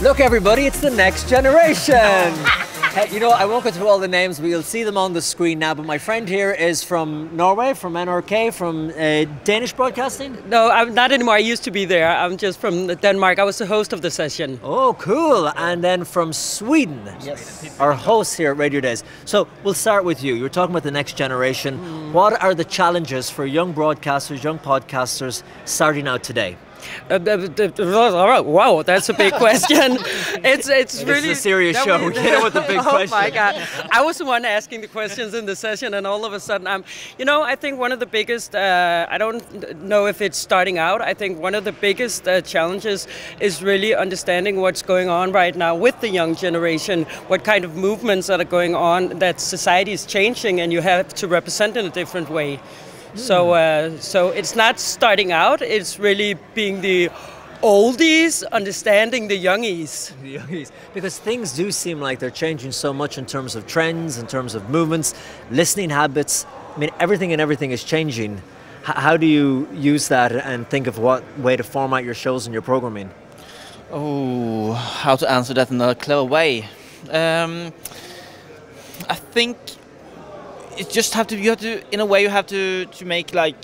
Look, everybody, it's the next generation. Hey, you know, I won't go through all the names, but you'll see them on the screen now. But my friend here is from Norway, from NRK, from Danish broadcasting? No, I'm not anymore. I used to be there. I'm just from Denmark. I was the host of the session. Oh, cool. And then from Sweden, yes, our host here at Radiodays. So we'll start with you. You were talking about the next generation. What are the challenges for young broadcasters, young podcasters starting out today? Wow, that's a big question. It's really a serious show. We get with the big question. Oh my God! I was the one asking the questions in the session, and all of a sudden, I think one of the biggest. I don't know if it's starting out. I think one of the biggest challenges is really understanding what's going on right now with the young generation. What kind of movements that are going on? That society is changing, and you have to represent in a different way. So it's not starting out, it's really being the oldies, understanding the youngies. The youngies. Because things do seem like they're changing so much in terms of trends, in terms of movements, listening habits. I mean, everything is changing. How do you use that and think of what way to format your shows and your programming? Oh, how to answer that in a clever way. I think you have to in a way you have to make, like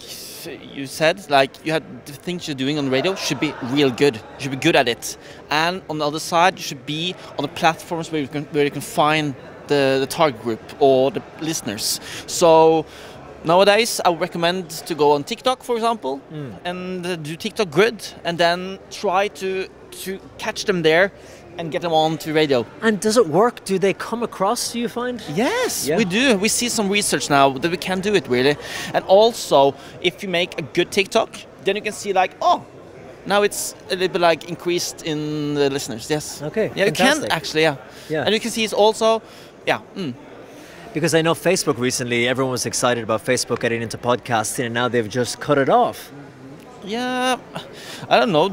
you said, like you have the things you're doing on the radio should be real good. You should be good at it, and on the other side you should be on the platforms where you can find the target group or the listeners. So nowadays I would recommend to go on TikTok, for example, and do TikTok good, and then try to catch them there and get them on to radio. And does it work? Do they come across, do you find? Yes, we do. We see some research now that we can do it, really. And also, if you make a good TikTok, then you can see like, oh, now it's a little bit like increased in the listeners. Yes. Okay. Yeah, fantastic. you can actually, yeah. And you can see it's also, Because I know Facebook recently, everyone was excited about Facebook getting into podcasting, and now they've just cut it off. Yeah, I don't know.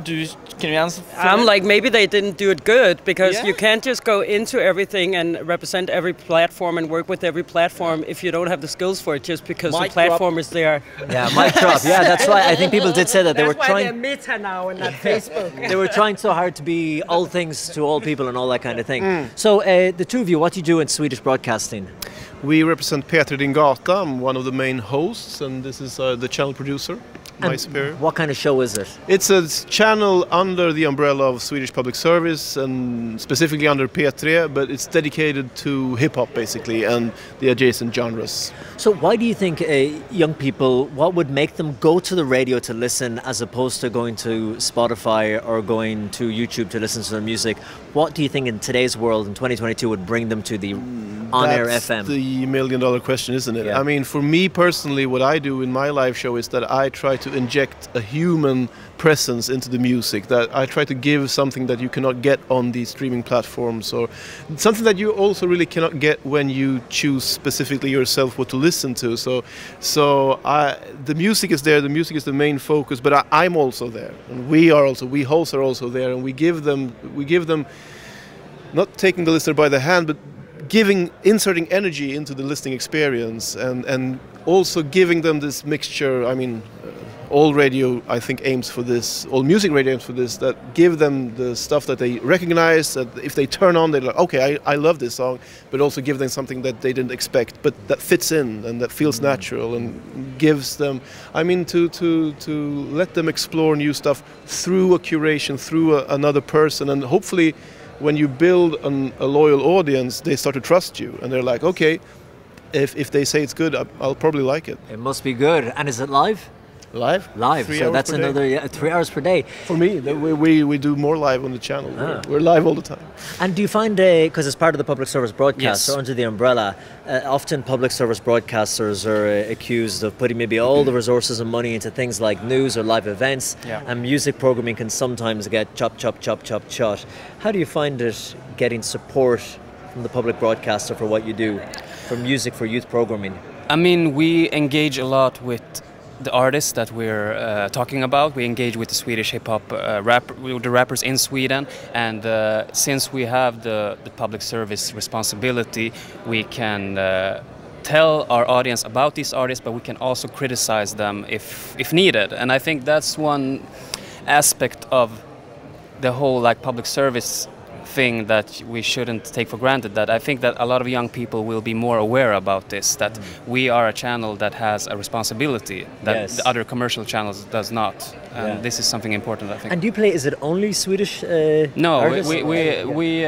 Can you answer? I'm like, maybe they didn't do it good, because you can't just go into everything and represent every platform and work with every platform if you don't have the skills for it, just because the platform is there. Yeah, mic drop. Yeah, that's why I think people did say that they were trying. That's why they're meta now and not Facebook. They were trying so hard to be all things to all people and all that kind of thing. So the two of you, what do you do in Swedish broadcasting? We represent Peter Din Gata. I'm one of the main hosts, and this is the channel producer. My superior. What kind of show is it? It's a channel under the umbrella of Swedish Public Service, and specifically under P3, but it's dedicated to hip-hop basically and the adjacent genres. So why do you think young people, what would make them go to the radio to listen as opposed to going to Spotify or going to YouTube to listen to their music? What do you think in today's world in 2022 would bring them to the on-air FM? That's the million-dollar question, isn't it? Yeah. I mean, for me personally, what I do in my live show is that I try to inject a human presence into the music, that I try to give something that you cannot get on the streaming platforms, or something that you also really cannot get when you choose specifically yourself what to listen to. So the music is there, the music is the main focus, but I'm also there, and we hosts are also there, and we give them not taking the listener by the hand, but inserting energy into the listening experience, and also giving them this mixture. I mean, all radio, I think, aims for this. All music radio aims for this. That give them the stuff that they recognize. That if they turn on, they're like, okay, I love this song. But also give them something that they didn't expect, but that fits in and that feels natural and gives them. I mean, to let them explore new stuff through a curation, through another person, and hopefully, when you build a loyal audience, they start to trust you, and they're like, okay, if they say it's good, I'll probably like it. It must be good. And is it live? Live. So that's another 3 hours per day. For me, we do more live on the channel. We're live all the time. And do you find, because it's part of the public service broadcast, Yes. or under the umbrella, often public service broadcasters are accused of putting maybe all the resources and money into things like news or live events, and music programming can sometimes get chop. How do you find it getting support from the public broadcaster for what you do, for music, for youth programming? I mean, we engage a lot with the artists that we're talking about. We engage with the Swedish hip-hop the rappers in Sweden, and since we have the public service responsibility, we can tell our audience about these artists, but we can also criticize them if needed. And I think that's one aspect of the whole like public service thing that we shouldn't take for granted, that I think that a lot of young people will be more aware about this, that we are a channel that has a responsibility that the other commercial channels does not, and this is something important, I think. And do you play, is it only Swedish No, artists? we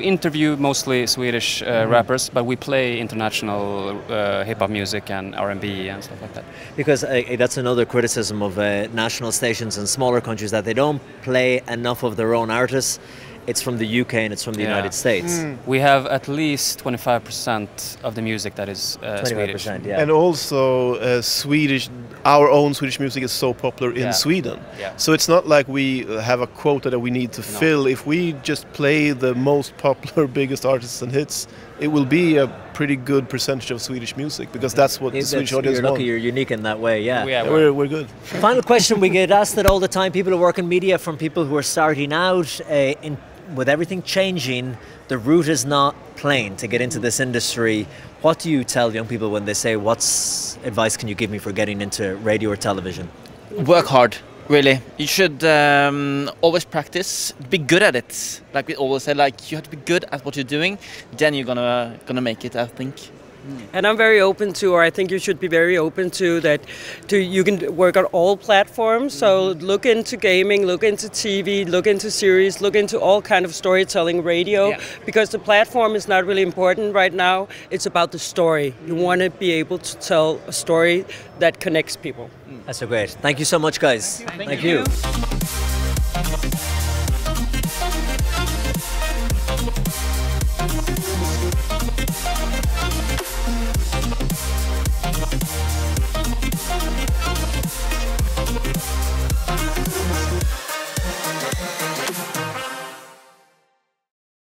interview mostly Swedish rappers, but we play international hip-hop music and R&B and stuff like that. Because that's another criticism of national stations in smaller countries, that they don't play enough of their own artists. It's from the UK and it's from the United States. We have at least 25% of the music that is Swedish. Yeah. And also Swedish, our own Swedish music is so popular in Sweden. Yeah. So it's not like we have a quota that we need to fill. If we just play the most popular, biggest artists and hits, it will be a pretty good percentage of Swedish music, because that's what the Swedish audience You're want. lucky, you're unique in that way, We're good. Final question, we get asked it all the time, people who work in media, from people who are starting out, with everything changing, the route is not plain to get into this industry. What do you tell young people when they say, what's advice can you give me for getting into radio or television? Work hard, really. You should always practice, be good at it. Like we always say, like you have to be good at what you're doing, then you're gonna make it, I think. And I'm very open to, or I think you should be very open to, that you can work on all platforms. So look into gaming, look into TV, look into series, look into all kind of storytelling, radio, because the platform is not really important right now. It's about the story. You want to be able to tell a story that connects people. That's so great. Thank you so much, guys. Thank you.